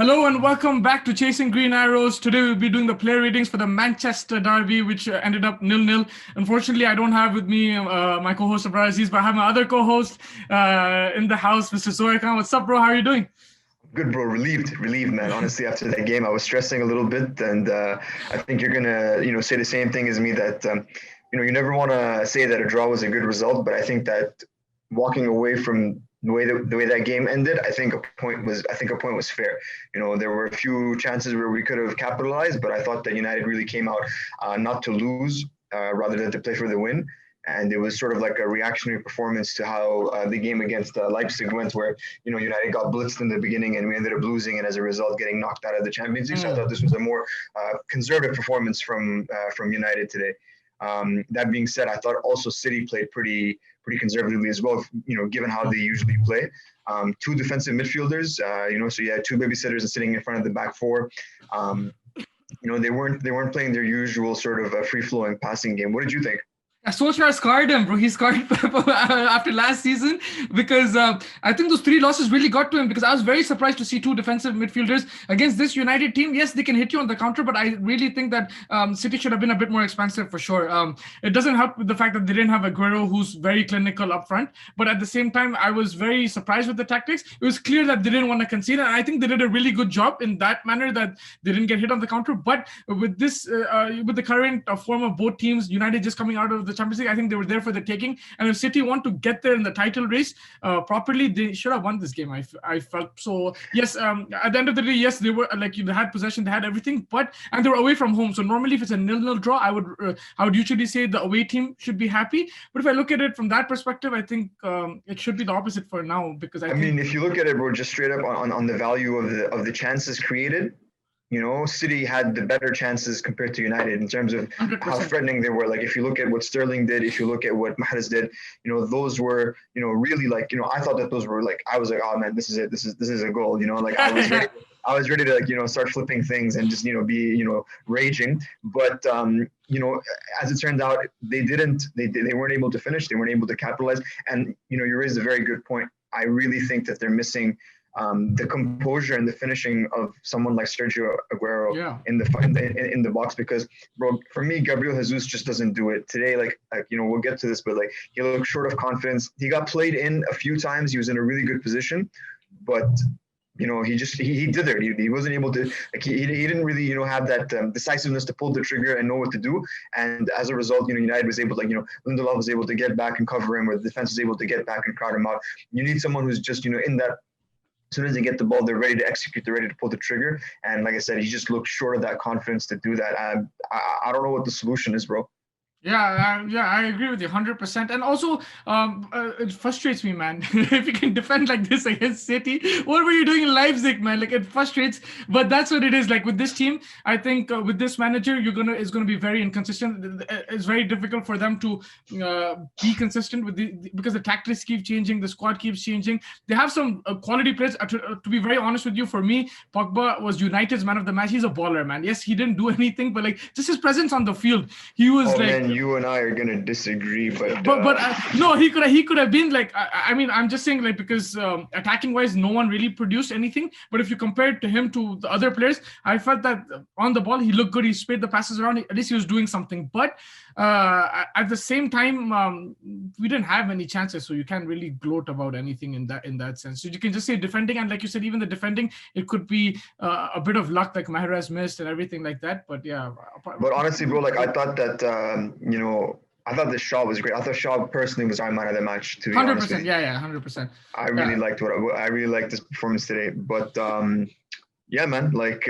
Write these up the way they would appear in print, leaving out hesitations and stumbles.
Hello and welcome back to Chasing Green Arrows. Today we'll be doing the player ratings for the Manchester derby, which ended up 0-0. Unfortunately, I don't have with me my co-host Aziz, but I have my other co-host in the house, Mr. Zoya Khan. What's up, bro? How are you doing? Good, bro. Relieved, man. Honestly, after that game, I was stressing a little bit, and I think you're gonna, say the same thing as me that, you never want to say that a draw was a good result, but I think that walking away from the way that game ended, I think a point was fair. There were a few chances where we could have capitalized, but I thought that United really came out not to lose rather than to play for the win. And it was sort of like a reactionary performance to how the game against Leipzig went, where United got blitzed in the beginning and we ended up losing, and as a result, getting knocked out of the Champions League. So I thought this was a more conservative performance from United today. That being said, I thought also City played pretty conservatively as well. Given how they usually play, two defensive midfielders. So you had two babysitters sitting in front of the back four. They weren't playing their usual sort of free flowing passing game. What did you think? Solskjaer scarred him, bro. He scarred after last season because I think those three losses really got to him, because I was very surprised to see two defensive midfielders against this United team. Yes, they can hit you on the counter, but I really think that City should have been a bit more expansive for sure. It doesn't help with the fact that they didn't have Aguero, who's very clinical up front, but at the same time, I was very surprised with the tactics. It was clear that they didn't want to concede, and I think they did a really good job in that manner, that they didn't get hit on the counter. But with this, with the current form of both teams, United just coming out of the Champions League, I think they were there for the taking. And if City want to get there in the title race properly, they should have won this game. I felt so. Yes, at the end of the day, yes, they were like, they had possession, they had everything, and they were away from home. So normally, if it's a 0-0 draw, I would usually say the away team should be happy. But if I look at it from that perspective, I think it should be the opposite for now, because I mean, if you look at it, bro, just straight up on the value of the chances created. City had the better chances compared to United in terms of 100%. how threatening they were. Like, if you look at what Sterling did, if you look at what Mahrez did, those were, really like, I thought that those were like, I was like, oh man, this is it. This is a goal. Like I was ready to start flipping things and just be raging. But as it turned out, they weren't able to finish. They weren't able to capitalize. And you raised a very good point. I really think that they're missing the composure and the finishing of someone like Sergio Aguero in the box, because, bro, for me, Gabriel Jesus just doesn't do it today. Like we'll get to this, but like, he looked short of confidence. He got played in a few times. He was in a really good position, but he did it. He wasn't able to, like, he didn't really have that decisiveness to pull the trigger and know what to do. And as a result, United was able to, Lindelof was able to get back and cover him, or the defense was able to get back and crowd him out. You need someone who's just in that. As soon as they get the ball, they're ready to execute. They're ready to pull the trigger. And like I said, he just looked short of that confidence to do that. I don't know what the solution is, bro. Yeah, I agree with you 100%. And also, it frustrates me, man. If you can defend like this against City, what were you doing in Leipzig, man? Like, it frustrates, but that's what it is. Like, with this team, I think with this manager, it's gonna be very inconsistent. It's very difficult for them to be consistent because the tactics keep changing, the squad keeps changing. They have some quality players. To be very honest with you, for me, Pogba was United's man of the match. He's a baller, man. Yes, he didn't do anything, but like, just his presence on the field, he was Man, you and I are gonna disagree, but no, he could have been like, I mean, I'm just saying, like, because attacking wise, no one really produced anything. But if you compare it to him to the other players, I felt that on the ball he looked good. He sprayed the passes around. At least he was doing something. But at the same time, we didn't have any chances, so you can't really gloat about anything in that sense. So you can just say defending, and like you said, even the defending, it could be a bit of luck, like Mahrez missed and everything like that. But yeah. But honestly, bro, like, I thought that I thought this Shaw was great. I thought Shaw personally was our man of the match. To be 100%, yeah, 100%. I really liked this performance today. But yeah, man, like.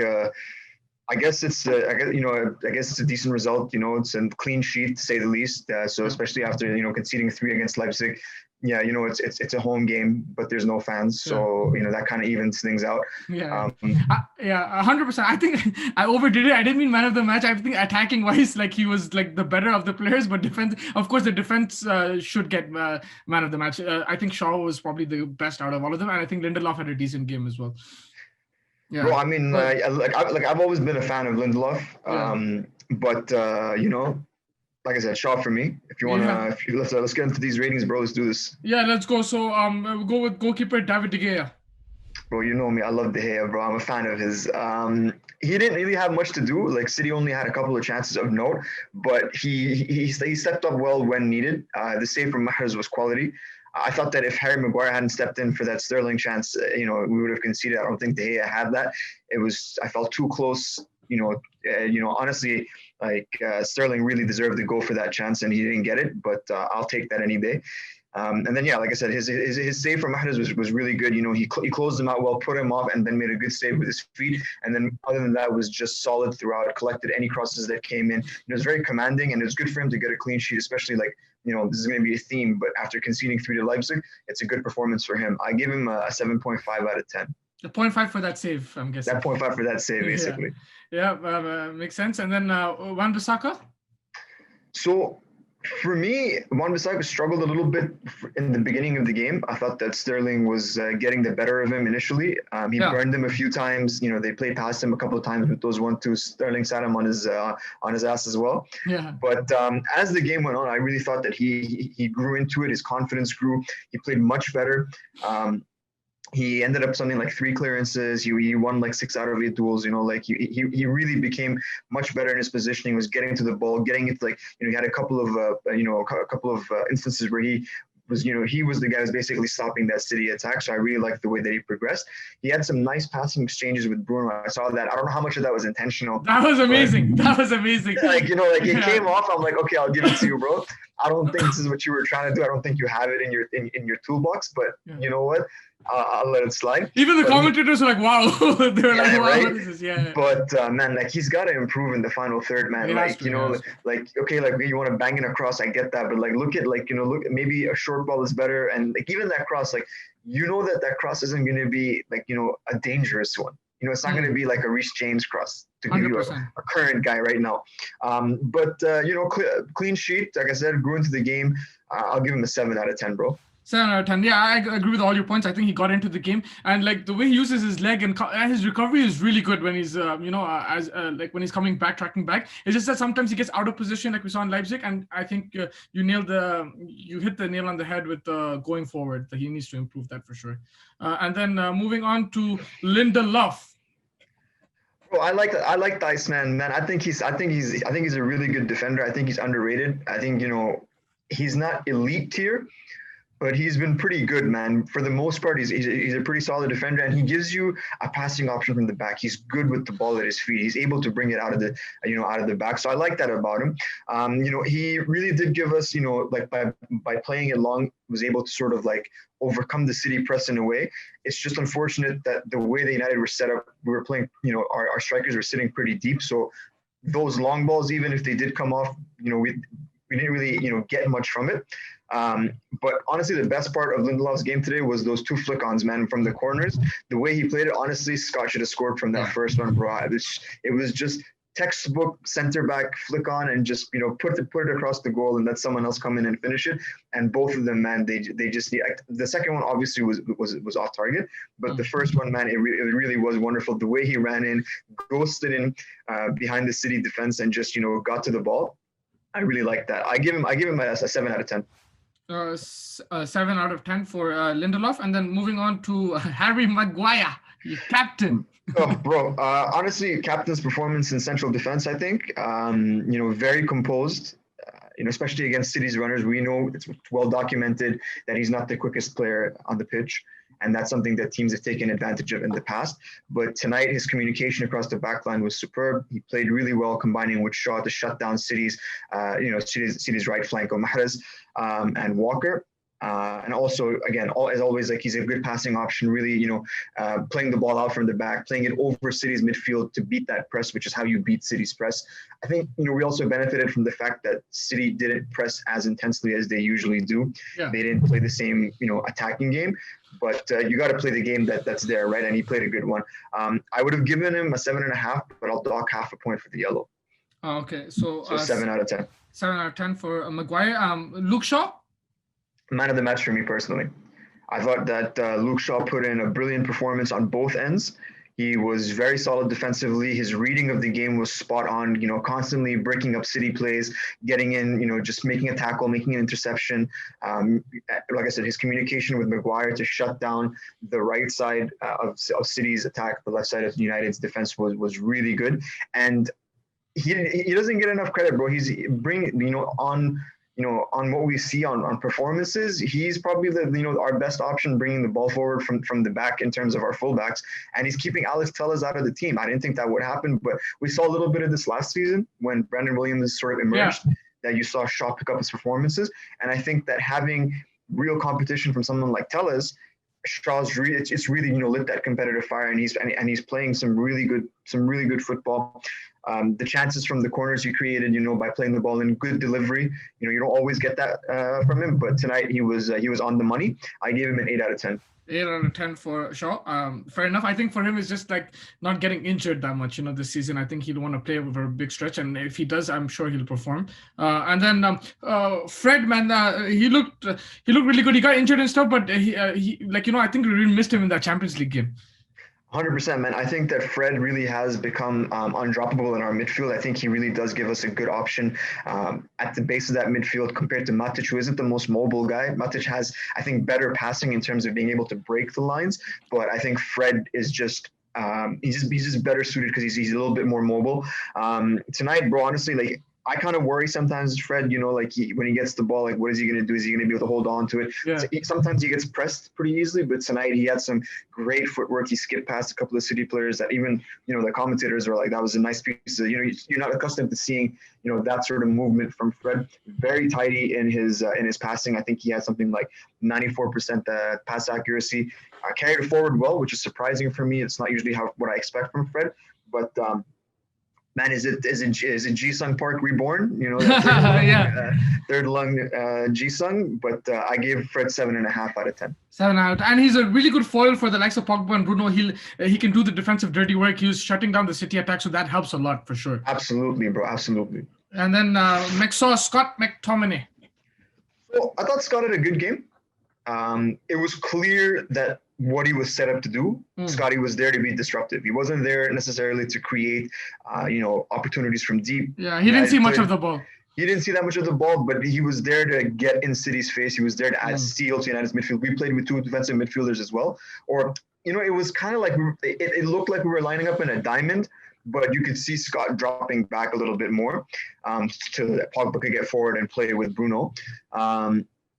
I guess it's a decent result. It's a clean sheet, to say the least. So especially after conceding 3 against Leipzig, it's a home game, but there's no fans, so that kind of evens things out. 100%. I think I overdid it. I didn't mean man of the match. I think attacking wise, like, he was like the better of the players, but defense, of course, the defense should get man of the match. I think Shaw was probably the best out of all of them, and I think Lindelof had a decent game as well. Yeah. Bro, I mean, I've always been a fan of Lindelof, but like I said, Shaw for me. If you wanna, let's get into these ratings, bro. Let's do this. Yeah, let's go. So we'll go with goalkeeper David De Gea. Bro, you know me. I love De Gea, bro. I'm a fan of his. He didn't really have much to do. Like City only had a couple of chances of note, but he stepped up well when needed. The save from Mahrez was quality. I thought that if Harry Maguire hadn't stepped in for that Sterling chance, we would have conceded. I don't think De Gea had that. I felt too close. Honestly, like Sterling really deserved to go for that chance, and he didn't get it. But I'll take that any day. And then, yeah, like I said, his save from Mahrez was really good. He closed him out well, put him off, and then made a good save with his feet. And then, other than that, was just solid throughout. Collected any crosses that came in. It was very commanding, and it was good for him to get a clean sheet, especially like this is going to be a theme. But after conceding 3 to Leipzig, it's a good performance for him. I give him a 7.5 out of 10. A 0.5 for that save, I'm guessing. That 0.5 for that save, basically. Yeah, makes sense. And then Wan-Bissaka? So, for me, Wan-Bissaka struggled a little bit in the beginning of the game. I thought that Sterling was getting the better of him initially. He burned him a few times. They played past him a couple of times with those 1-2. Sterling sat him on his ass as well. Yeah. But as the game went on, I really thought that he grew into it. His confidence grew. He played much better. He ended up something like 3 clearances. He won like 6 out of 8 duels. He really became much better in his positioning. Was getting to the ball, getting it he had a couple of instances where he was the guy who was basically stopping that City attack. So I really liked the way that he progressed. He had some nice passing exchanges with Bruyne. I saw that. I don't know how much of that was intentional. That was amazing. It came off. I'm like, okay, I'll give it to you, bro. I don't think this is what you were trying to do. I don't think you have it in your toolbox. But you know what? I'll let it slide. Even the commentators were like, wow. They were like, wow, right? what is this? Yeah. But, man, he's got to improve in the final third, man. You want to bang in a cross, I get that. But, look at maybe a short ball is better. And, even that cross, that cross isn't going to be, a dangerous one. It's not going to be like a Reece James cross to give you a current guy right now. Clean sheet, like I said, grew into the game. I'll give him a 7 out of 10, bro. 7 out of 10. Yeah, I agree with all your points. I think he got into the game, and the way he uses his leg and his recovery is really good when he's when he's coming back, tracking back. It's just that sometimes he gets out of position, like we saw in Leipzig, and I think you hit the nail on the head with going forward. That he needs to improve that for sure. And then moving on to Lindelof. Bro, I like the Iceman, man. I think he's a really good defender. I think he's underrated. I think he's not elite tier, but he's been pretty good, man. For the most part, he's a pretty solid defender, and he gives you a passing option from the back. He's good with the ball at his feet. He's able to bring it out of the back. So I like that about him. He really did give us, by playing it long, was able to sort of overcome the City press in a way. It's just unfortunate that the way the United were set up, we were playing, our strikers were sitting pretty deep. So those long balls, even if they did come off, we didn't really, get much from it. But honestly, the best part of Lindelof's game today was those 2 flick-ons, man, from the corners. The way he played it, honestly, Scott should have scored from that first one, bro. It was just textbook center back flick on and just put it across the goal and let someone else come in and finish it. And both of them, man, they just the second one obviously was off target, but the first one, man, it really was wonderful. The way he ran in, ghosted in behind the City defense and just got to the ball. I really like that. I give him a 7 out of 10. 7 out of 10 for Lindelof. And then moving on to Harry Maguire, captain. Oh, bro. Honestly, captain's performance in central defense, I think, very composed. Especially against City's runners. We know it's well documented that he's not the quickest player on the pitch. And that's something that teams have taken advantage of in the past. But tonight, his communication across the back line was superb. He played really well, combining with Shaw to shut down City's right flank of Mahrez and Walker. And also, again, as always, he's a good passing option, really, playing the ball out from the back, playing it over City's midfield to beat that press, which is how you beat City's press. I think, we also benefited from the fact that City didn't press as intensely as they usually do. Yeah. They didn't play the same, attacking game, but you got to play the game that's there, right? And he played a good one. I would have given him a 7.5, but I'll dock half a point for the yellow. Okay, so 7 out of 10. 7 out of 10 for Maguire. Luke Shaw? Man of the match for me personally. I thought that Luke Shaw put in a brilliant performance on both ends. He was very solid defensively. His reading of the game was spot on, constantly breaking up City plays, getting in, just making a tackle, making an interception. Like I said, his communication with Maguire to shut down the right side of City's attack, the left side of United's defense was really good. And he doesn't get enough credit, bro. He's bringing, on what we see on performances, he's probably our best option bringing the ball forward from the back in terms of our fullbacks, and he's keeping Alex Telles out of the team. I didn't think that would happen, but we saw a little bit of this last season when Brandon Williams sort of emerged, that you saw Shaw pick up his performances, and I think that having real competition from someone like Telles, Shaw's it's really lit that competitive fire, and he's playing some really good football. The chances from the corners he created, by playing the ball in good delivery, you don't always get that from him. But tonight he was on the money. I gave him an 8 out of 10. 8 out of 10 for Shaw. Fair enough. I think for him, it's just like not getting injured that much, this season. I think he'll want to play over a big stretch. And if he does, I'm sure he'll perform. And then Fred, man, he looked really good. He got injured and stuff, but he I think we really missed him in that Champions League game. 100%, man. I think that Fred really has become undroppable in our midfield. I think he really does give us a good option at the base of that midfield compared to Matic, who isn't the most mobile guy. Matic has, I think, better passing in terms of being able to break the lines, but I think Fred is just he's just better suited because he's a little bit more mobile. Tonight, bro, honestly, I kind of worry sometimes, Fred, when he gets the ball, what is he going to do? Is he going to be able to hold on to it? Yeah. So sometimes he gets pressed pretty easily, but tonight he had some great footwork. He skipped past a couple of City players that even, the commentators were like, that was a nice piece. You're not accustomed to seeing, that sort of movement from Fred. Very tidy in his passing. I think he had something like 94% pass accuracy. Carried it forward well, which is surprising for me. It's not usually what I expect from Fred, but man, is it Ji-Sung Park reborn? Third lung Ji-Sung, but I gave Fred 7.5 out of 10. 7 out, and he's a really good foil for the likes of Pogba and Bruno. He can do the defensive dirty work. He was shutting down the City attack, so that helps a lot for sure. Absolutely, bro. Absolutely. And then Scott McTominay. So I thought Scott had a good game. It was clear that what he was set up to do, Scotty was there to be disruptive. He wasn't there necessarily to create, opportunities from deep. Yeah, he didn't see much of the ball. He didn't see that much of the ball, but he was there to get in City's face. He was there to add steel to United's midfield. We played with two defensive midfielders as well. Or, it was kind of like, it looked like we were lining up in a diamond, but you could see Scott dropping back a little bit more so that Pogba could get forward and play with Bruno.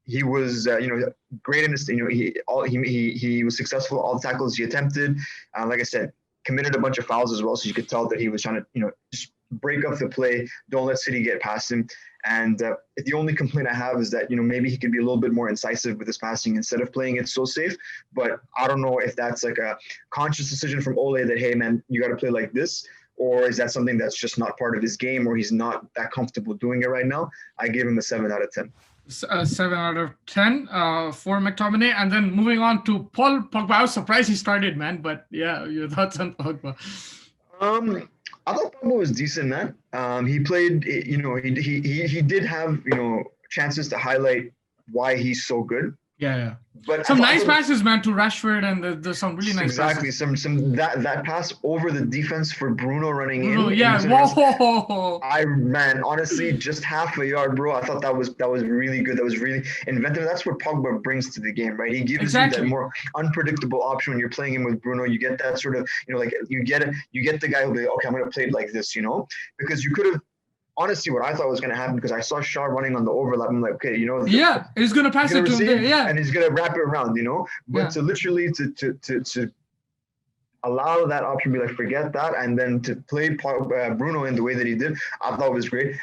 He was, great in this. He was successful all the tackles he attempted. Like I said, committed a bunch of fouls as well, so you could tell that he was trying to, just break up the play. Don't let City get past him. And the only complaint I have is that maybe he could be a little bit more incisive with his passing instead of playing it so safe. But I don't know if that's like a conscious decision from Ole that, hey man, you got to play like this. Or is that something that's just not part of his game, or he's not that comfortable doing it right now? I gave him a 7 out of 10. 7 out of 10 for McTominay. And then moving on to Paul Pogba. I was surprised he started, man. But yeah, your thoughts on Pogba? I thought Pogba was decent, man. He played, he did have, chances to highlight why he's so good. Yeah. But some nice passes, man, to Rashford, and there's some really nice passes. Some that pass over the defense for Bruno running in. Yeah, whoa! Honestly, just half a yard, bro. I thought that was really good. That was really inventive. That's what Pogba brings to the game, right? He gives you that more unpredictable option when you're playing him with Bruno. You get that sort of, you get the guy who'll be like, okay, I'm gonna play it like this, because you could have. Honestly, what I thought was going to happen, because I saw Shaw running on the overlap, I'm like, okay, he's going to pass it to him, and he's going to wrap it around, But to literally to allow that option, be like, forget that, and then to play Bruno in the way that he did, I thought was great.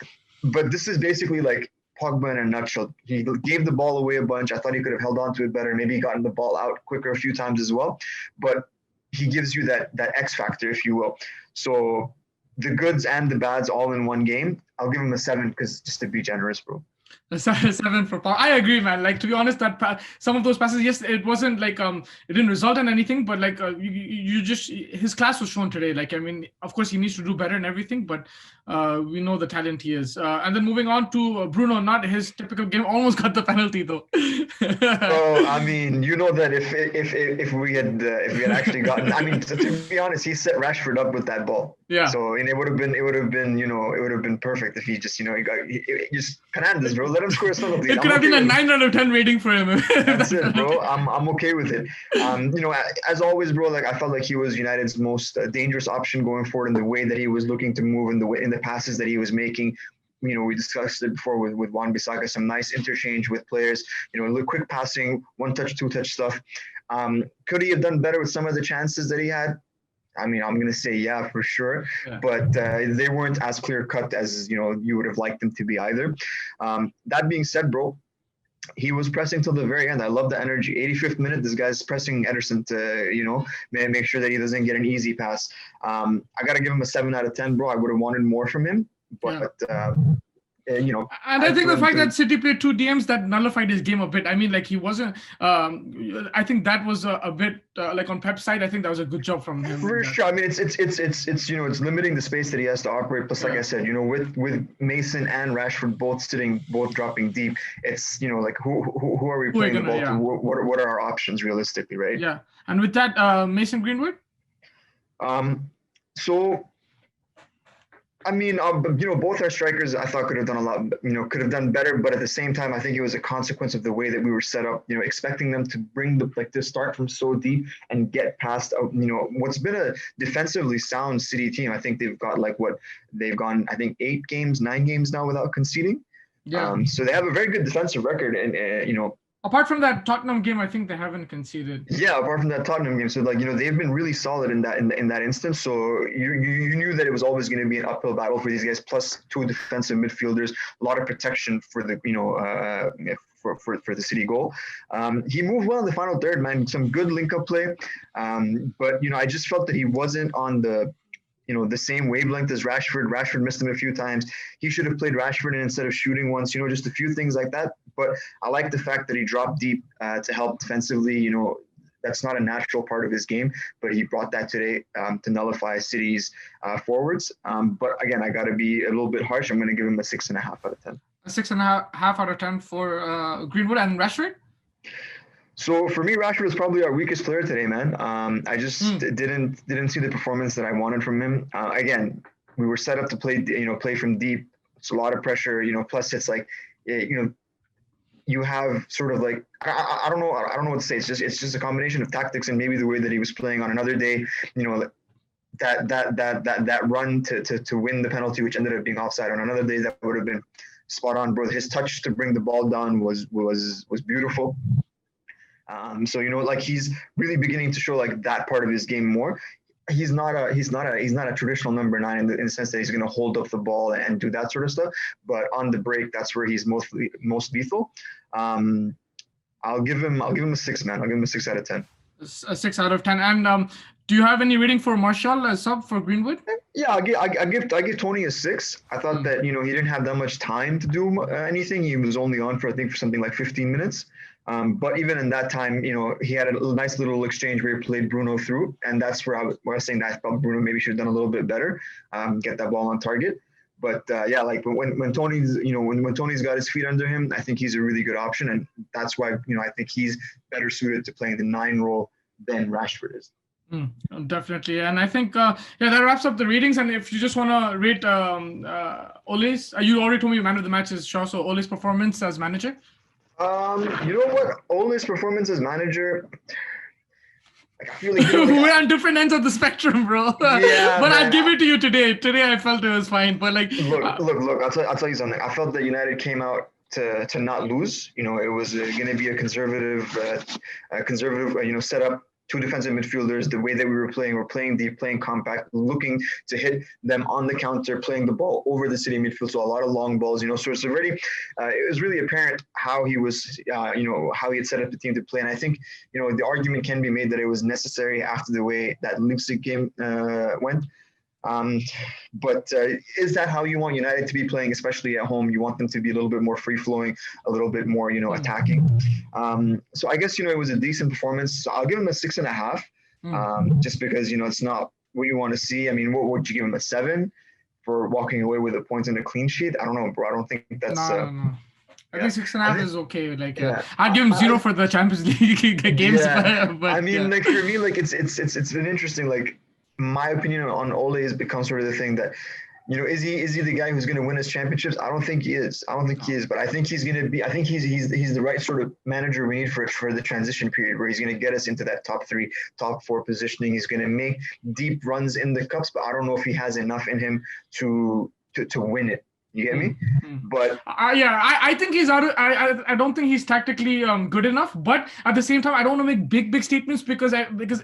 But this is basically like Pogba in a nutshell. He gave the ball away a bunch. I thought he could have held on to it better, maybe gotten the ball out quicker a few times as well. But he gives you that X factor, if you will. So the goods and the bads all in one game. I'll give him a 7 because just to be generous, bro. A 7 for Paul. I agree, man. Like, to be honest, that some of those passes, yes, it wasn't like it didn't result in anything, but like you just his class was shown today. Like, I mean, of course he needs to do better and everything, but we know the talent he is. And then moving on to Bruno, not his typical game. Almost got the penalty though. So I mean, you know that if we had actually gotten, I mean, to be honest, he set Rashford up with that ball. Yeah. So and it would have been it would have been perfect if he just he just Fernandes, bro, let him score his penalties. It could I'm have okay been a with it. 9 out of 10 rating for him. That's it, bro. I'm okay with it. As always, bro. Like I felt like he was United's most dangerous option going forward in the way that he was looking to move, in the passes that he was making. We discussed it before with Wan-Bissaka, some nice interchange with players. A little quick passing, one touch, two touch stuff. Could he have done better with some of the chances that he had? I mean, I'm gonna say yeah for sure, but they weren't as clear cut as you would have liked them to be either. That being said, bro, he was pressing till the very end. I love the energy. 85th minute, this guy's pressing Ederson to, make sure that he doesn't get an easy pass. I got to give him a 7 out of 10, bro. I would have wanted more from him, but, And I think the fact that City played 2 DMs, that nullified his game a bit. I mean, like he wasn't. I think that was a bit like on Pep's side. I think that was a good job from him. For sure. I mean, it's limiting the space that he has to operate. Plus, like I said, with Mason and Rashford both dropping deep, it's like who are we playing the ball to? What are our options realistically, right? Yeah. And with that, Mason Greenwood. So. I mean, both our strikers I thought could have done a lot, could have done better. But at the same time, I think it was a consequence of the way that we were set up, expecting them to bring to start from so deep and get past, what's been a defensively sound City team. I think they've gone, I think 9 games now without conceding. Yeah. So they have a very good defensive record and, apart from that Tottenham game, I think they haven't conceded. Yeah, apart from that Tottenham game, so they've been really solid in that instance. So you knew that it was always going to be an uphill battle for these guys. Plus 2 defensive midfielders, a lot of protection for the for the City goal. He moved well in the final third, man. Some good link-up play, but I just felt that he wasn't on the same wavelength as Rashford. Rashford missed him a few times. He should have played Rashford instead of shooting once, just a few things like that. But I like the fact that he dropped deep to help defensively. That's not a natural part of his game, but he brought that today to nullify City's forwards. But again, I got to be a little bit harsh. I'm going to give him a 6.5 out of 10. A 6.5 out of 10 for Greenwood and Rashford? So for me, Rashford was probably our weakest player today, man. I just didn't see the performance that I wanted from him. Again, we were set up to play from deep. It's a lot of pressure, plus it's like, you have sort of like, I don't know what to say. It's just a combination of tactics and maybe the way that he was playing on another day, that run to win the penalty, which ended up being offside on another day, that would have been spot on, bro. His touch to bring the ball down was beautiful. So he's really beginning to show like that part of his game more. He's not a traditional number 9 in the sense that he's going to hold up the ball and do that sort of stuff. But on the break, that's where he's most lethal. I'll give him a 6, man. I'll give him a 6 out of 10. A 6 out of 10. And do you have any rating for Martial as sub for Greenwood? Yeah, I give Tony a 6. I thought that he didn't have that much time to do anything. He was only on for something like 15 minutes. But even in that time, he had a nice little exchange where he played Bruno through, and that's where I was saying that I felt Bruno maybe should have done a little bit better, get that ball on target. But like when Tony's when Tony's got his feet under him, I think he's a really good option, and that's why I think he's better suited to playing the 9 role than Rashford is. Definitely, and I think that wraps up the ratings. And if you just want to rate Ole's, you already told me man of the match is Shaw, so Ole's performance as manager. You know what? Ole's performance as manager, I feel like we're on different ends of the spectrum, bro. Yeah, but I'd give it to you today. Today I felt it was fine, but like look. I'll tell you something. I felt that United came out to not lose. It was going to be a conservative, setup. 2 defensive midfielders, the way that we're playing deep, playing compact, looking to hit them on the counter, playing the ball over the City midfield. So a lot of long balls, so it's already, it was really apparent how he was, how he had set up the team to play. And I think, the argument can be made that it was necessary after the way that Leipzig game went. But is that how you want United to be playing, especially at home? You want them to be a little bit more free-flowing, a little bit more, attacking. So I guess, it was a decent performance. So I'll give him a 6.5, just because, it's not what you want to see. I mean, what would you give him, a 7 for walking away with a point and a clean sheet? I don't know, bro. I don't think that's... No. I think 6.5 is okay. Like, yeah. I'd give him 0 for the Champions League games. Yeah, But I mean, yeah. like for me, like it's been interesting. Like my opinion on Ole has become sort of the thing that, is he the guy who's going to win us championships? I don't think he is. I don't think he is, but I think he's going to be. I think he's the right sort of manager we need for the transition period, where he's going to get us into that top 3, top 4 positioning. He's going to make deep runs in the cups, but I don't know if he has enough in him to win it. You get me? But yeah, I think he's out. I don't think he's tactically good enough. But at the same time, I don't want to make big statements because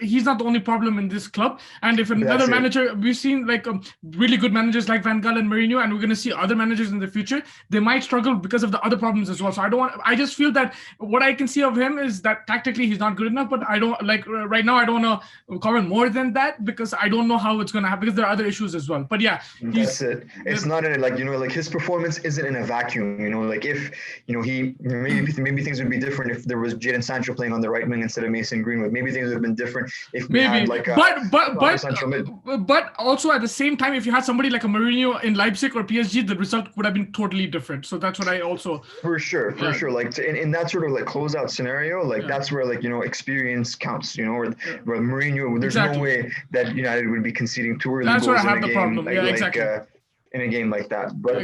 he's not the only problem in this club. And if another manager, we've seen like really good managers like Van Gaal and Mourinho, and we're going to see other managers in the future. They might struggle because of the other problems as well. So I just feel that what I can see of him is that tactically he's not good enough. But I don't like right now. I don't want to comment more than that because I don't know how it's going to happen because there are other issues as well. But yeah, that's it. It's not in it. Like like his performance isn't in a vacuum. Like if he maybe things would be different if there was Jadon Sancho playing on the right wing instead of Mason Greenwood. Maybe things would have been different if we had like but also at the same time, if you had somebody like a Mourinho in Leipzig or PSG, the result would have been totally different. So that's what I also for sure. Like in that sort of like closeout scenario, like that's where like experience counts. Where Mourinho, there's no way that United would be conceding 2 early goals where I have in a the game. problem. Exactly. In a game like that, but it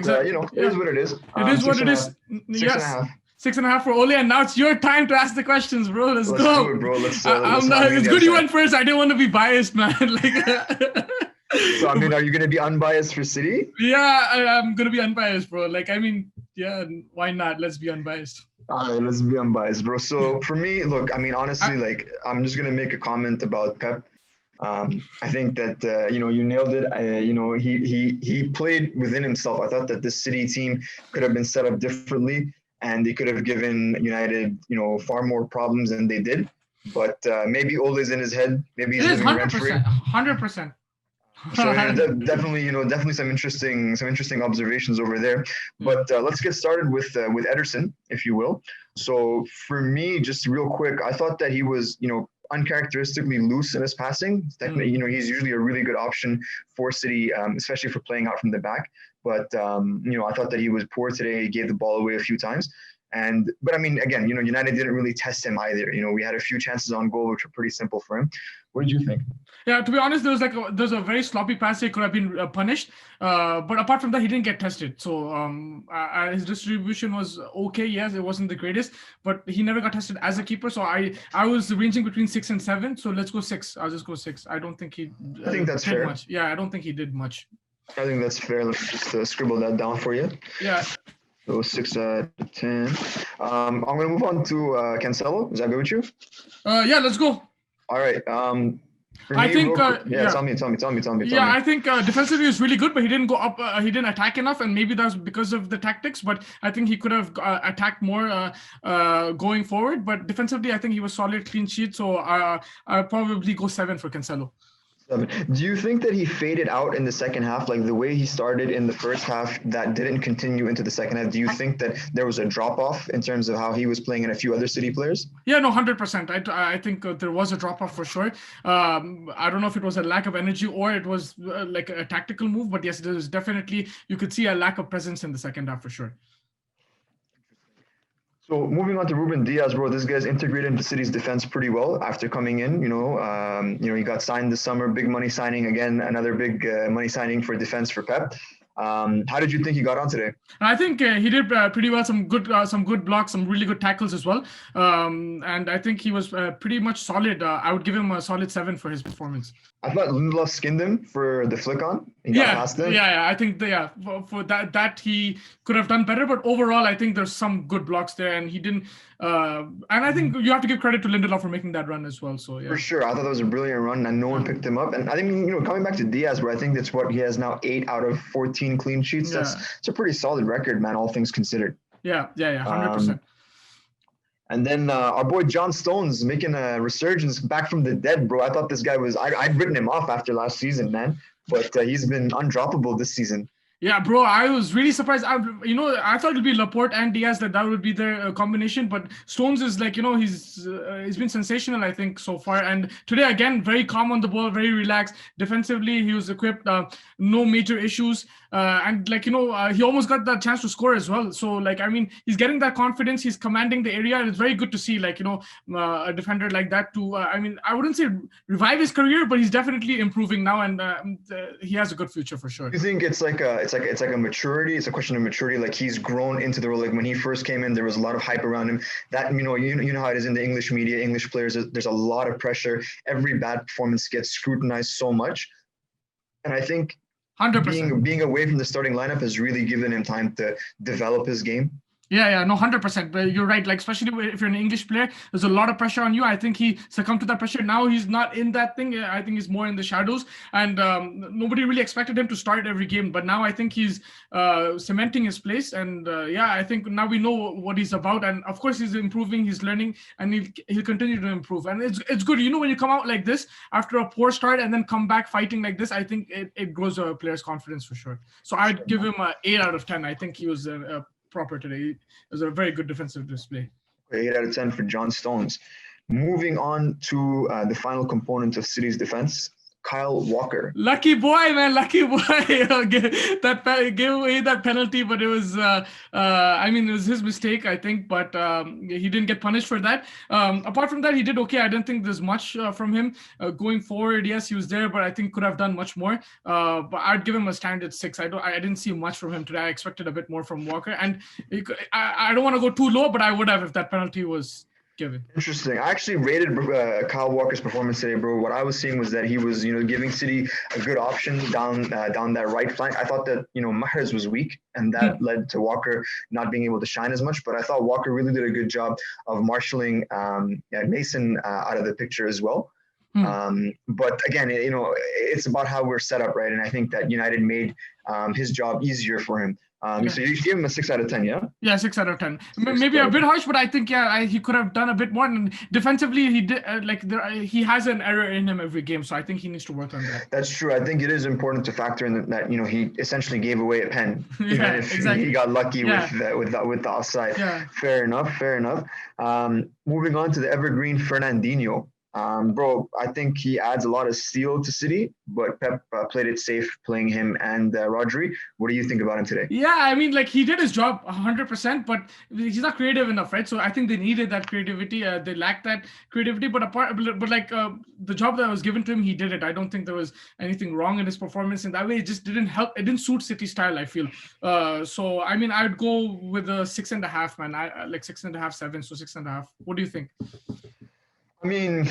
is what it is. It is what it is. 6.5. 6.5 for Ole, and now it's your time to ask the questions, bro. Let's go. Do it, bro. Let's it's good you went first. I didn't want to be biased, man. So I mean, are you gonna be unbiased for City? Yeah, I'm gonna be unbiased, bro. Like, I mean, yeah, why not? Let's be unbiased. All right, let's be unbiased, bro. So for me, look, I mean, honestly, like, I'm just gonna make a comment about Pep. I think that you nailed it. He played within himself. I thought that this City team could have been set up differently, and they could have given United far more problems than they did. But maybe Ole's in his head. Maybe he's living rent free. 100%. So definitely some interesting observations over there. But let's get started with Ederson, if you will. So for me, just real quick, I thought that he was uncharacteristically loose in his passing. Technically, he's usually a really good option for City, especially for playing out from the back. But I thought that he was poor today. He gave the ball away a few times. But I mean, again, United didn't really test him either. We had a few chances on goal, which were pretty simple for him. What did you think? Yeah, to be honest, there's a very sloppy pass he could have been punished. But apart from that, he didn't get tested. So his distribution was okay. Yes, it wasn't the greatest, but he never got tested as a keeper. So I was ranging between 6 and 7. So let's go 6. I'll just go 6. I don't think he. I think that's fair. Much. Yeah, I don't think he did much. I think that's fair. Let's just scribble that down for you. Yeah. So 6 out of 10. I'm going to move on to Cancelo. Is that good with you? Yeah, let's go. All right. I think. Tell me. Yeah, I think defensively was really good, but he didn't go up. He didn't attack enough, and maybe that's because of the tactics. But I think he could have attacked more going forward. But defensively, I think he was solid, clean sheet. So I'll probably go 7 for Cancelo. Do you think that he faded out in the second half, like the way he started in the first half, that didn't continue into the second half? Do you think that there was a drop-off in terms of how he was playing and a few other City players? Yeah, no, 100%. I think there was a drop-off for sure. I don't know if it was a lack of energy or it was like a tactical move, but yes, there was definitely, you could see a lack of presence in the second half for sure. So moving on to Ruben Diaz, bro, this guy's integrated into City's defense pretty well after coming in. He got signed this summer, big money signing again, another big money signing for defense for Pep. How did you think he got on today? I think he did pretty well. Some good blocks, some really good tackles as well. And I think he was pretty much solid. I would give him a solid 7 for his performance. I thought Lindelof skinned him for the flick on. He got past him. Yeah. I think for that he could have done better. But overall, I think there's some good blocks there, and he didn't. And I think you have to give credit to Lindelof for making that run as well. So yeah. For sure, I thought that was a brilliant run, and no one picked him up. And I think coming back to Diaz, bro, I think that's what he has now 8 out of 14 clean sheets. It's a pretty solid record, man. All things considered. Yeah, 100%. And then our boy John Stones making a resurgence back from the dead, bro. I thought this guy was – I'd written him off after last season, man. But he's been undroppable this season. Yeah, bro, I was really surprised. I thought it'd be Laporte and Diaz that would be their combination, but Stones is like, he's been sensational, I think, so far. And today, again, very calm on the ball, very relaxed. Defensively, he was equipped, no major issues. And like, he almost got that chance to score as well. So like, I mean, he's getting that confidence. He's commanding the area. And it's very good to see, like, a defender like that to, I mean, I wouldn't say revive his career, but he's definitely improving now. And he has a good future for sure. You think it's like a maturity? It's a question of maturity. Like he's grown into the role. Like when he first came in, there was a lot of hype around him. That you know how it is in the English media, English players. There's a lot of pressure. Every bad performance gets scrutinized so much, and I think 100%. being away from the starting lineup has really given him time to develop his game. Yeah, no, 100%. But you're right. Like, especially if you're an English player, there's a lot of pressure on you. I think he succumbed to that pressure. Now he's not in that thing. I think he's more in the shadows. And nobody really expected him to start every game. But now I think he's cementing his place. And I think now we know what he's about. And of course, he's improving. He's learning, and he'll continue to improve. And it's good. When you come out like this after a poor start and then come back fighting like this, I think it grows a player's confidence for sure. So I'd give him an 8 out of 10. I think he was proper today. It was a very good defensive display. 8 out of 10 for John Stones. Moving on to the final component of City's defense, Kyle Walker. Lucky boy, man, lucky boy. That gave away that penalty, but it was, it was his mistake, I think, but he didn't get punished for that. Apart from that, he did okay. I don't think there's much from him going forward. Yes, he was there, but I think could have done much more. But I'd give him a standard 6. I didn't see much from him today. I expected a bit more from Walker, and I don't want to go too low, but I would have if that penalty was given. Interesting. I actually rated Kyle Walker's performance today, bro. What I was seeing was that he was, giving City a good option down that right flank. I thought that, Mahrez was weak, and that led to Walker not being able to shine as much. But I thought Walker really did a good job of marshalling Mason out of the picture as well. But again, it's about how we're set up, right? And I think that United made his job easier for him. So you give him a 6 out of 10, yeah? Yeah, 6 out of 10. Maybe a bit harsh, but I think he could have done a bit more. And defensively, he did he has an error in him every game, so I think he needs to work on that. That's true. I think it is important to factor in that he essentially gave away a pen, even if exactly. He got lucky with the offside. Yeah. Fair enough. Moving on to the evergreen Fernandinho. Bro, I think he adds a lot of steel to City, but Pep played it safe playing him and Rodri. What do you think about him today? Yeah, I mean, like he did his job 100%, but he's not creative enough, right? So I think they needed that creativity. They lacked that creativity, but the job that was given to him, he did it. I don't think there was anything wrong in his performance in that way. It just didn't help. It didn't suit City style, I feel. So I mean, I would go with a 6.5, man. I like 6.5, 7, so 6.5. What do you think? I mean,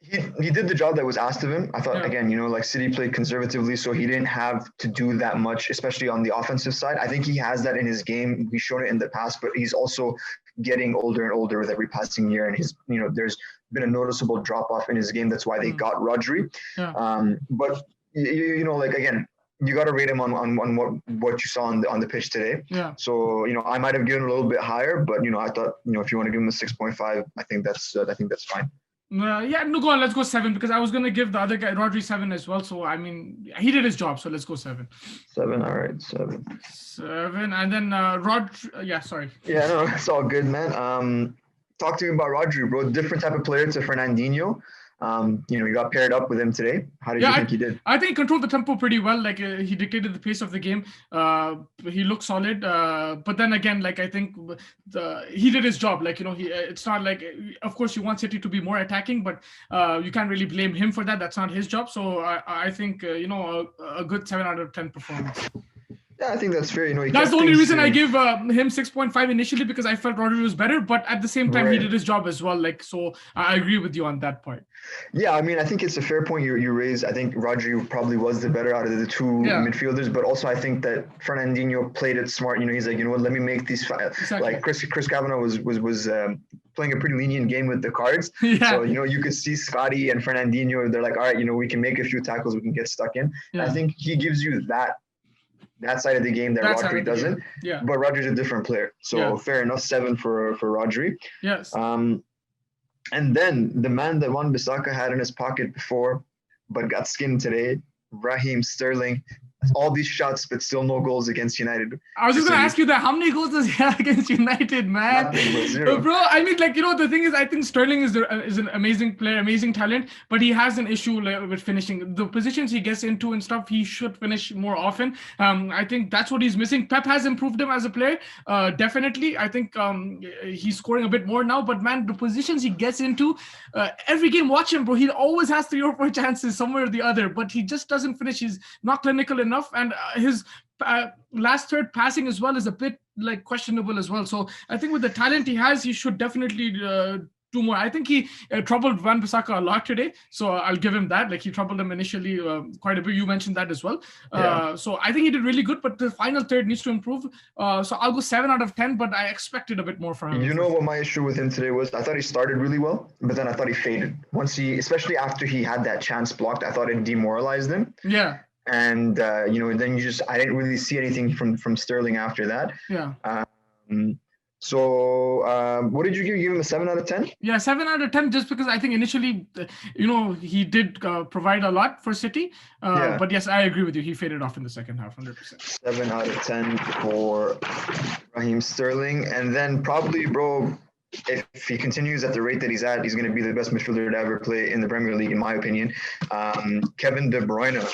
he did the job that was asked of him. I thought, again, City played conservatively, so he didn't have to do that much, especially on the offensive side. I think he has that in his game. He's shown it in the past, but he's also getting older and older with every passing year. And there's been a noticeable drop off in his game. That's why they got Rodri. Yeah. But again, you got to rate him on what you saw on the pitch today. Yeah. So I might have given a little bit higher, but I thought if you want to give him a 6.5, I think that's fine. Go on. Let's go 7 because I was gonna give the other guy Rodri 7 as well. So I mean, he did his job. So let's go 7. 7. All right, 7. 7, and then Rodri. Yeah, sorry. Yeah, no, it's all good, man. Talk to me about Rodri, bro. Different type of player to Fernandinho. You got paired up with him today. How did you think he did? I think he controlled the tempo pretty well. Like he dictated the pace of the game. He looked solid. But then again, like I think he did his job. Like it's not like, of course, you want City to be more attacking, but you can't really blame him for that. That's not his job. So I think a good 7 out of 10 performance. Yeah, I think that's fair. That's the only reason I give him 6.5 initially, because I felt Rodri was better, but at the same time, he did his job as well. Like, so I agree with you on that part. Yeah, I mean, I think it's a fair point you raised. I think Rodri probably was the better out of the two midfielders, but also I think that Fernandinho played it smart. He's like, let me make these like Chris Kavanagh was playing a pretty lenient game with the cards. Yeah. So you could see Scotty and Fernandinho. They're like, all right, we can make a few tackles, we can get stuck in. Yeah. I think he gives you that side of the game that Rodri doesn't. Yeah. But Rodri's a different player. So fair enough, 7 for Rodri. Yes. And then the man that Wan-Bissaka had in his pocket before, but got skinned today, Raheem Sterling. all these shots, but still no goals against United. I was just going to ask you that. How many goals does he have against United, man? Nothing but zero. Bro, I mean, like, the thing is, I think Sterling is an amazing player, amazing talent, but he has an issue with finishing. The positions he gets into and stuff, he should finish more often. I think that's what he's missing. Pep has improved him as a player, definitely. I think he's scoring a bit more now, but man, the positions he gets into, every game, watch him, bro. He always has 3 or 4 chances somewhere or the other, but he just doesn't finish. He's not clinical enough, and his last third passing as well is a bit like questionable as well. So I think with the talent he has, he should definitely do more. I think he troubled Wan-Bissaka a lot today, so I'll give him that. Like, he troubled him initially quite a bit. You mentioned that as well. So I think he did really good, but the final third needs to improve. So I'll go 7 out of 10, but I expected a bit more from him. You know what my issue with him today was? I thought he started really well, but then I thought he faded. Especially after he had that chance blocked, I thought it demoralized him. Yeah. And then I didn't really see anything from Sterling after that. Yeah. So what did you give? You give him a 7 out of 10? Yeah, 7 out of 10, just because I think initially, he did provide a lot for City. But yes, I agree with you. He faded off in the second half, 100%. 7 out of 10 for Raheem Sterling. And then probably, bro, if he continues at the rate that he's at, he's going to be the best midfielder to ever play in the Premier League, in my opinion. Kevin De Bruyne.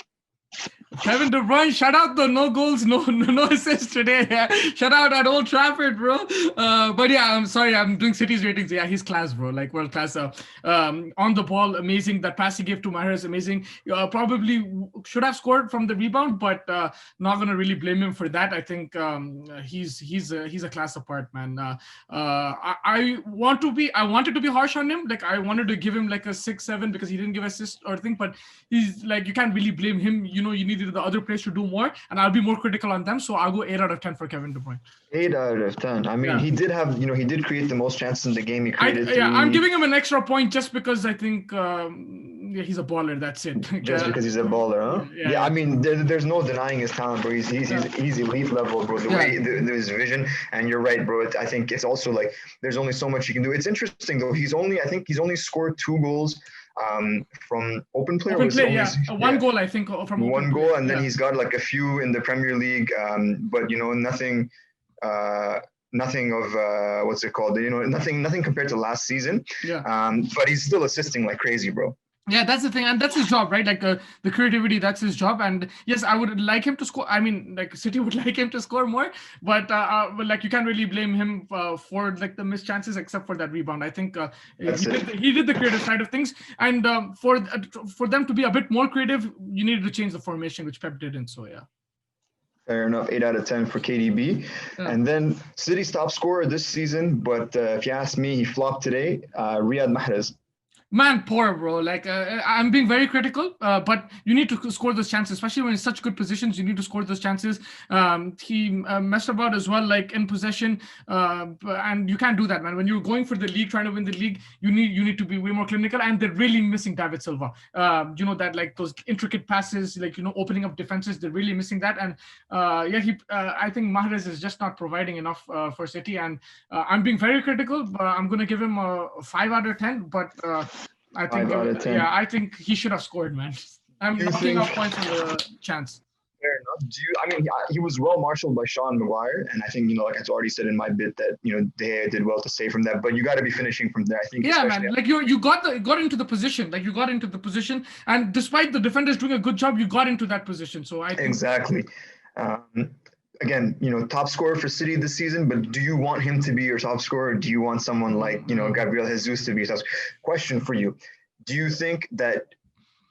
Kevin De Bruyne, shout out the no goals, no assists today. Shout out at Old Trafford, bro. But yeah, I'm sorry, I'm doing City's ratings. Yeah, he's class, bro, like world class. On the ball, amazing. That pass he gave to Mahrez, amazing. Probably should have scored from the rebound, but not gonna really blame him for that. I think he's a class apart, man. I wanted to be harsh on him. Like, I wanted to give him like a 6-7 because he didn't give assist or thing. But he's like, you can't really blame him. You needed the other players to do more, and I'll be more critical on them. So I'll go 8 out of 10 for Kevin De Bruyne. 8 out of 10. I mean, he did have, he did create the most chances in the game. He created. I'm giving him an extra point just because I think he's a baller. That's it. Just because he's a baller, huh? Yeah. I mean, there's no denying his talent, bro. He's elite level, bro. The way his vision, and you're right, bro. I think it's also like there's only so much he can do. It's interesting though. I think he's only scored 2 goals. From open play. One goal, I think, from one goal, and then he's got like a few in the Premier League, but nothing of what's it called? Nothing compared to last season. But he's still assisting like crazy, bro. Yeah, that's the thing, and that's his job, right? Like the creativity, that's his job. And yes, I would like him to score. I mean, like City would like him to score more, but like you can't really blame him for like the missed chances, except for that rebound. I think he did the creative side of things, and for them to be a bit more creative, you needed to change the formation, which Pep didn't. So yeah. Fair enough. 8 out of 10 for KDB. And then City's top scorer this season, but if you ask me, he flopped today. Riyad Mahrez. Man, poor, bro. Like, I'm being very critical, but you need to score those chances, especially when in such good positions. You need to score those chances. He messed about as well, like in possession, and you can't do that, man. When you're going for the league, trying to win the league, you need to be way more clinical. And they're really missing David Silva. That like those intricate passes, like opening up defenses. They're really missing that. And I think Mahrez is just not providing enough for City. And I'm being very critical. I'm gonna give him a 5 out of 10, but. I think he should have scored, man. I'm knocking off points on the chance. Fair enough. He was well marshaled by Sean Maguire, and I think like I already said in my bit that they did well to save from that. But you got to be finishing from there. I think. Yeah, man. Like you got into the position. Like you got into the position, and despite the defenders doing a good job, you got into that position. So I think exactly. Again, top scorer for City this season, but do you want him to be your top scorer? Or do you want someone like, Gabriel Jesus to be your top scorer? Question for you. Do you think that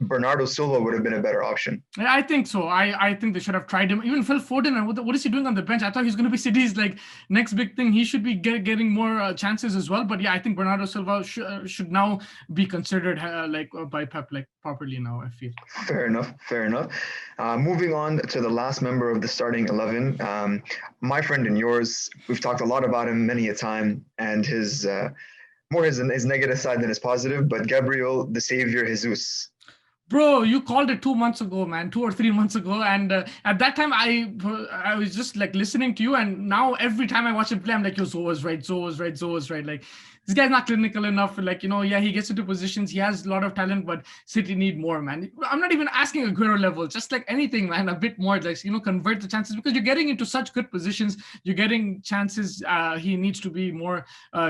Bernardo Silva would have been a better option? I think so. I think they should have tried him. Even Phil Foden, what is he doing on the bench? I thought he's going to be City's like next big thing. He should be getting more chances as well. But yeah, I think Bernardo Silva should now be considered by Pep like properly now, I feel. Fair enough. Moving on to the last member of the starting 11, my friend and yours. We've talked a lot about him many a time, and his more his negative side than his positive. But Gabriel, the Savior Jesus. Bro, you called it 2 months ago, man, 2 or 3 months ago. And at that time, I was just like listening to you. And now every time I watch him play, I'm like, yo, Zoe was right. Like, this guy's not clinical enough. Like, yeah, he gets into positions. He has a lot of talent, but City need more, man. I'm not even asking Aguero level, just like anything, man, a bit more, like, convert the chances, because you're getting into such good positions. You're getting chances. He needs to be more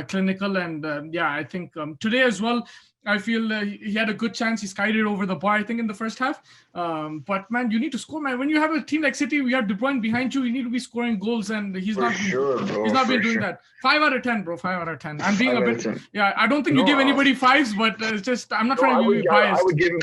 clinical. And yeah, I think today as well, I feel he had a good chance. He skied it over the bar, I think, in the first half. But man, you need to score, man. When you have a team like City, we have De Bruyne behind you. You need to be scoring goals, and he's For not. sure, bro. He's not been doing Sure. that. 5 out of 10, bro. 5 out of 10. I'm being a bit. 10. Yeah, I don't think No, you give anybody fives, but it's just I'm not No, trying to be biased. I would give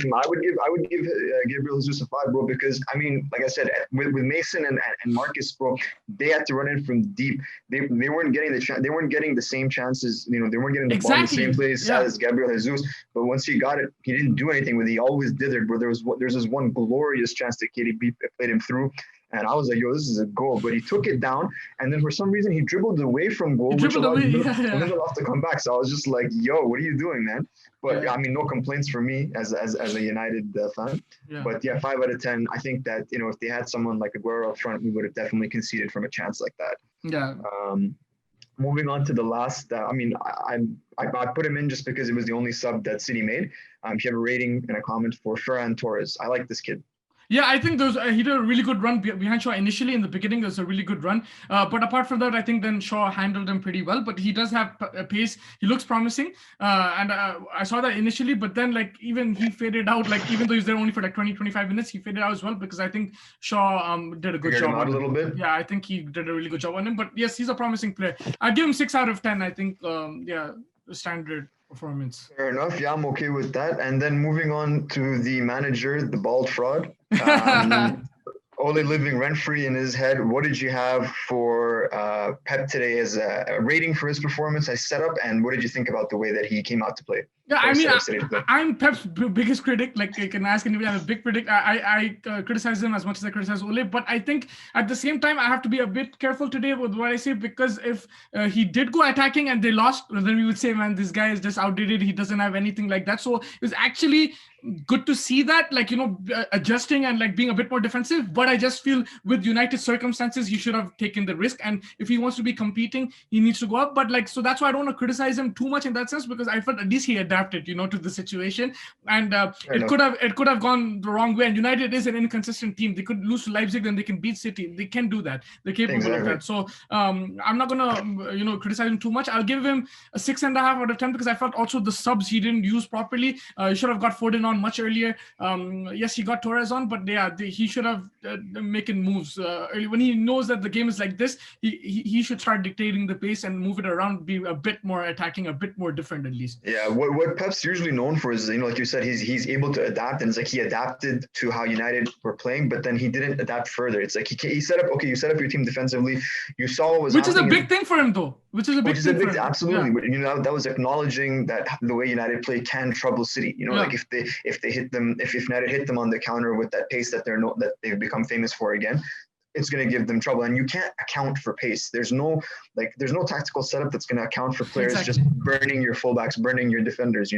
Gabriel Jesus a 5, bro, because I mean, like I said, with Mason and Marcus, bro, they had to run in from deep. They weren't getting they weren't getting the same chances. They weren't getting the ball in the same place as Gabriel Jesus. But once he got it, he didn't do anything with it. He always did it, bro. There's this one glorious chance that KDB played him through. And I was like, yo, this is a goal. But he took it down. And then for some reason, he dribbled away from goal, which allowed Lindelof to come back. So I was just like, yo, what are you doing, man? But I mean, no complaints from me as a United fan. Yeah. But yeah, 5 out of 10. I think that, if they had someone like Aguero up front, we would have definitely conceded from a chance like that. Yeah. Moving on to the last, I put him in just because it was the only sub that City made. If you have a rating and a comment for Ferran Torres, I like this kid. Yeah, I think he did a really good run behind Shaw initially. In the beginning, there was a really good run. But apart from that, I think then Shaw handled him pretty well. But he does have pace. He looks promising. And I saw that initially. But then, like, even he faded out. Like, even though he's there only for like 20, 25 minutes, he faded out as well, because I think Shaw did a good job on him. A little bit. Yeah, I think he did a really good job on him. But yes, he's a promising player. I'd give him 6 out of 10. I think, standard performance. Fair enough. Yeah, I'm okay with that. And then moving on to the manager, the bald fraud. Only living rent-free in his head. What did you have for Pep today as a rating for his performance, as setup, and what did you think about the way that he came out to play? Yeah, I mean, I'm Pep's biggest critic. Like, I can ask anybody, I'm a big critic. I criticize him as much as I criticize Ole, but I think at the same time, I have to be a bit careful today with what I say, because if he did go attacking and they lost, then we would say, man, this guy is just outdated. He doesn't have anything like that. So it was actually good to see that, like, adjusting and like being a bit more defensive. But I just feel with United circumstances, he should have taken the risk. And if he wants to be competing, he needs to go up. But like, so that's why I don't want to criticize him too much in that sense, because I felt at least he adapted, to the situation. And it could have gone the wrong way. And United is an inconsistent team. They could lose to Leipzig, then they can beat City. They can do that. They're capable of that. So I'm not gonna criticize him too much. I'll give him a 6.5 out of 10, because I felt also the subs he didn't use properly. He should have got Foden on much earlier. Yes, he got Torres on, but yeah, he should have making moves early. When he knows that the game is like this, he should start dictating the pace and move it around, be a bit more attacking, a bit more different at least. Yeah, what Pep's usually known for is, like you said, he's able to adapt, and it's like he adapted to how United were playing, but then he didn't adapt further. It's like he set up, you set up your team defensively. You saw what was which is a big thing for him, though. Absolutely. Yeah. But that was acknowledging that the way United play can trouble City. Like if they hit them, if United hit them on the counter with that pace that they've become famous for again, it's going to give them trouble. And you can't account for pace. There's no tactical setup that's going to account for players just burning your fullbacks, burning your defenders,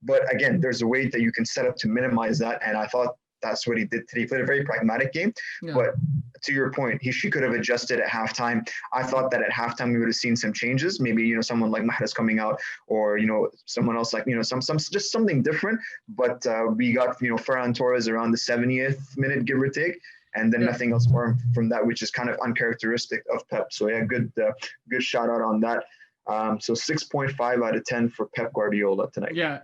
But again, there's a way that you can set up to minimize that. And I thought that's what he did today. He played a very pragmatic game. Yeah. But to your point, she could have adjusted at halftime. I thought that at halftime we would have seen some changes. Maybe, someone like Mahrez coming out, or, someone else like, some just something different. But we got, Ferran Torres around the 70th minute, give or take. And then nothing else more from that, which is kind of uncharacteristic of Pep. So yeah, good shout out on that. So 6.5 out of 10 for Pep Guardiola tonight. Yeah.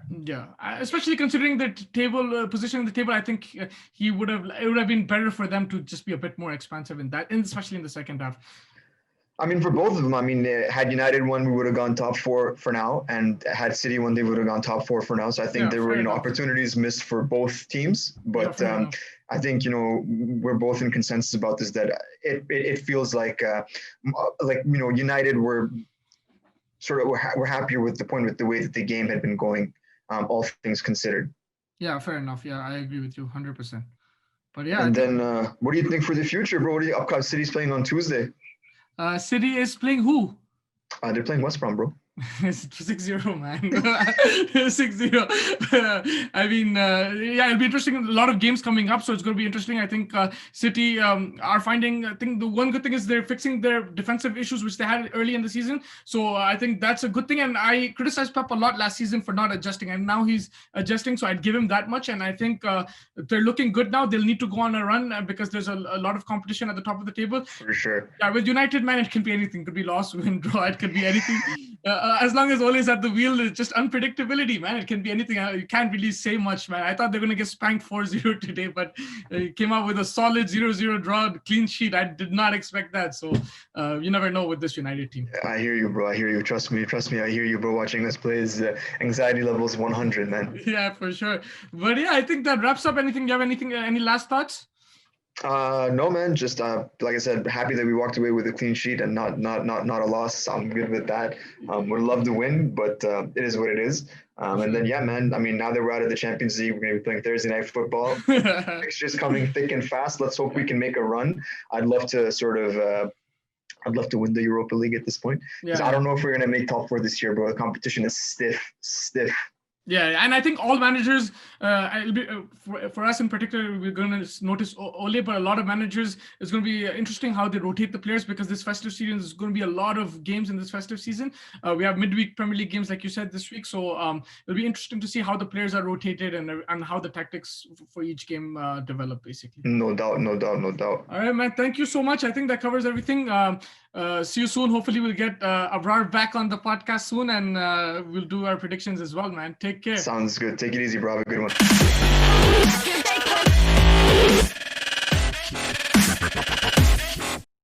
Especially considering the table position in the table, I think it would have been better for them to just be a bit more expansive in that, and especially in the second half. I mean, for both of them, had United won, we would have gone top 4 for now, and had City won, they would have gone top 4 for now. So I think there were opportunities missed for both teams, but I think we're both in consensus about this, that it feels like United were we're happier with the way that the game had been going, all things considered. Yeah, fair enough. Yeah, I agree with you 100%. But yeah. And then what do you think for the future, bro? City's playing on Tuesday. City is playing who? They're playing West Brom, bro. It's 6-0, man. 6-0. I mean, yeah, it'll be interesting. A lot of games coming up, so it's going to be interesting. I think City are finding, I think the one good thing is they're fixing their defensive issues, which they had early in the season. So I think that's a good thing. And I criticized Pep a lot last season for not adjusting, and now he's adjusting. So I'd give him that much. And I think they're looking good now. They'll need to go on a run because there's a lot of competition at the top of the table. For sure. Yeah, with United, man, it can be anything. It could be loss, win, draw. It could be anything. As long as Ole's at the wheel, it's just unpredictability, man. It can be anything. You can't really say much, man. I thought they were going to get spanked 4-0 today, but came out with a solid 0-0 draw, clean sheet. I did not expect that. So you never know with this United team. I hear you, bro. I hear you. Trust me. I hear you, bro. Watching us play is anxiety levels 100, man. Yeah, for sure. But yeah, I think that wraps up. Anything? You have anything? Any last thoughts? No, man. Just like I said, happy that we walked away with a clean sheet and not a loss. I'm good with that. Would love to win, but it is what it is. And then yeah, man. I mean, now that we're out of the Champions League, we're gonna be playing Thursday night football. Fixtures coming thick and fast. Let's hope we can make a run. I'd love to I'd love to win the Europa League at this point because I don't know if we're gonna make top four this year, bro. The competition is stiff. Yeah, and I think all managers, for us in particular, we're going to notice Ole, but a lot of managers, it's going to be interesting how they rotate the players because this festive season is going to be a lot of games in this festive season. We have midweek Premier League games, like you said, this week. So it'll be interesting to see how the players are rotated and how the tactics for each game develop, basically. No doubt. All right, man. Thank you so much. I think that covers everything. See you soon. Hopefully we'll get Abrar back on the podcast soon and we'll do our predictions as well, man. Take care. Sounds good. Take it easy, bro. Have a good one.